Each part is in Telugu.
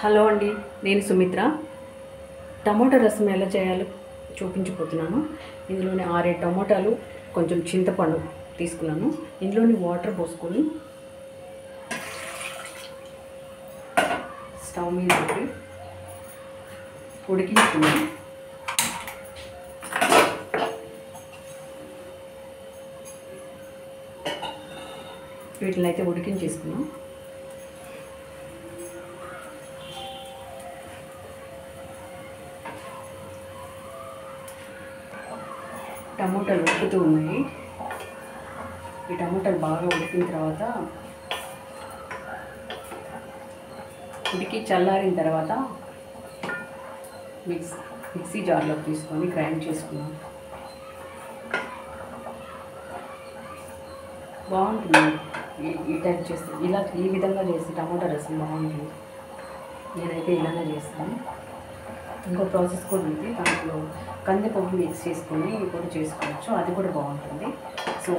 హలో అండి, నేను సుమిత్ర. టమోటా రసం ఎలా చేయాలో చూపించబోతున్నాను. ఇందులోని 6 టమోటాలు, కొంచెం చింతపండు తీసుకున్నాను. ఇందులోని వాటర్ పోసుకొని స్టవ్ మీద పెట్టి ఉడికించుకున్నాను. వీటిని అయితే ఉడికించేసుకున్నాం. టమోటాలు ఉడుకుతూ ఉన్నాయి. ఈ టమోటాలు బాగా ఉడికిన తర్వాత ఉడికి చల్లారిన తర్వాత మిక్సీ జార్లోకి తీసుకొని గ్రైండ్ చేసుకున్నాం. బాగుంటుంది ఈ టైప్ చేస్తే, ఈ విధంగా చేస్తే టమోటా రసం బాగుంటుంది. నేనైతే ఇలానే చేస్తాను. ఇంకో ప్రాసెస్ కూడా ఉంది, దాంట్లో కందిపప్పు మిక్స్ చేసుకొని కూడా చేసుకోవచ్చు, అది కూడా బాగుంటుంది. సో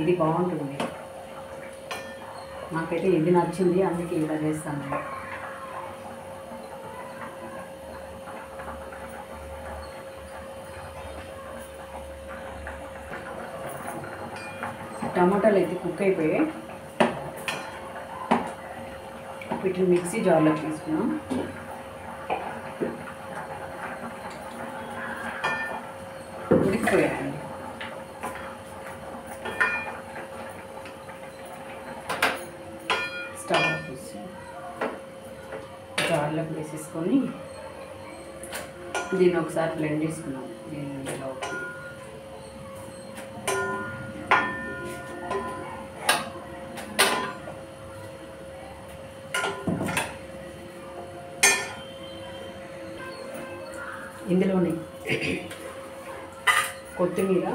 ఇది బాగుంటుంది. నాకైతే ఇది నచ్చింది, అందుకే ఇలా చేస్తాను. టమాటాలు అయితే కుక్ అయిపోయాయి. వీటిని మిక్సీ జార్లోకి తీసుకున్నాం. ఉడికిపోయాయండి. స్టవ్ ఆఫ్ చేసి జార్లోకి వేసేసుకొని దీన్ని ఒకసారి బ్లెండ్ చేసుకున్నాం. ఇందులోనే కొత్తిమీర,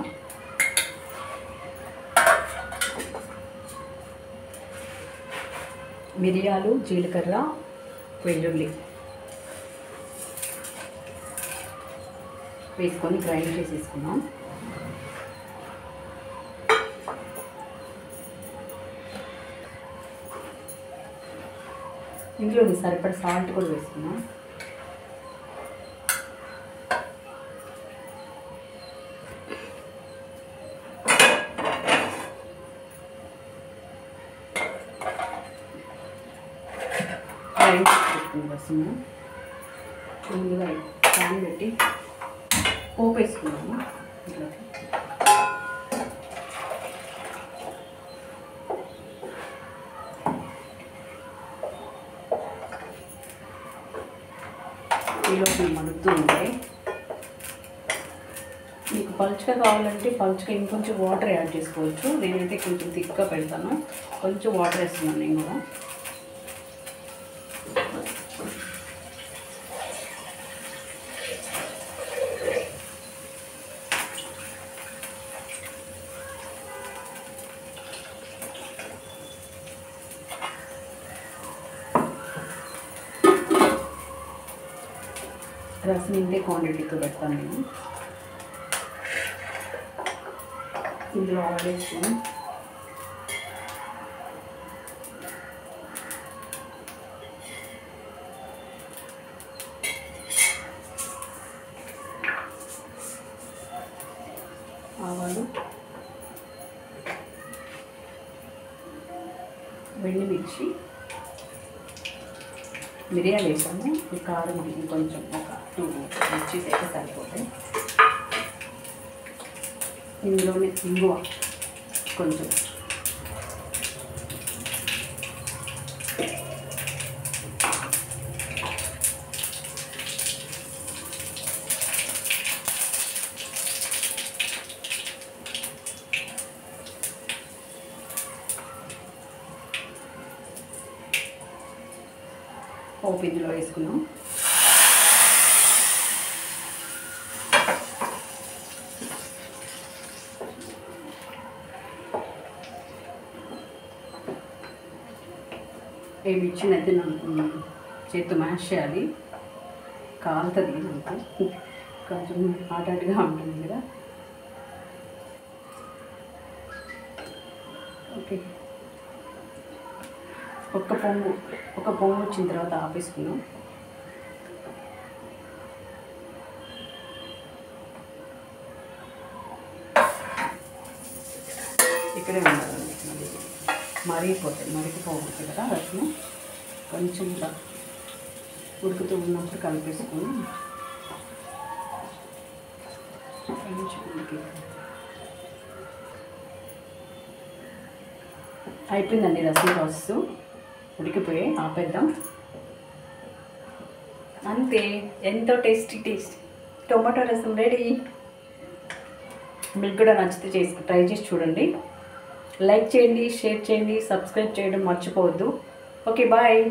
మిరియాలు, జీలకర్ర, వెల్లుల్లి వేసుకొని గ్రైండ్ చేసేసుకున్నాం. ఇందులో సరిపడ సాల్ట్ కూడా వేసుకున్నాం. గ్రైండ్ చేసుకున్న రసము ముందుగా ప్యాన్ పెట్టి పోపు వేసుకున్నాము. ఇట్లా ఈలోపు మడుగుతూ ఉంటాయి. మీకు పలుచగా కావాలంటే పలుచగా ఇంకొంచెం వాటర్ యాడ్ చేసుకోవచ్చు. నేనైతే కొంచెం థిక్గా పెడతాను. కొంచెం వాటర్ వేస్తున్నాను నేను కూడా. రసం ఇంతే క్వాంటిటీతో పెడతాను నేను. ఇందులో ఆయిల్ వేసుకొని ఆవాలు, ఎండుమిర్చి, మిరియాలు వేసాము. ఈ కారం కొంచెం ఒక 2 మిర్చీస్ అయితే సరిపోతాయి. ఇందులోనే ఇంగువ కొంచెం, పోపు ఇందులో వేసుకున్నాం. ఈ మిర్చిని అయితే నాకు చేతితో మ్యాష్ చేయాలి, కాలుతుంది. నాకు కొంచెం హాట్గా ఉంటుంది కదా. ఓకే, ఒక పొంగు వచ్చిన తర్వాత ఆపేసుకున్నాం. ఇక్కడే ఉండాలండి, మరిగిపోతుంది కదా రసం. కొంచెం ఉడుకుతూ ఉన్నప్పుడు కలిపేసుకొని కొంచెం అయిపోయిందండి రసం ప్రాసెస్. ఉడికిపోయి ఆపేద్దాం. అంతే, ఎంతో టేస్టీ టొమాటో రసం రెడీ. మీకు కూడా నచ్చితే ట్రై చేసి చూడండి. లైక్ చేయండి, షేర్ చేయండి, సబ్స్క్రైబ్ చేయడం మర్చిపోవద్దు. Okay, bye.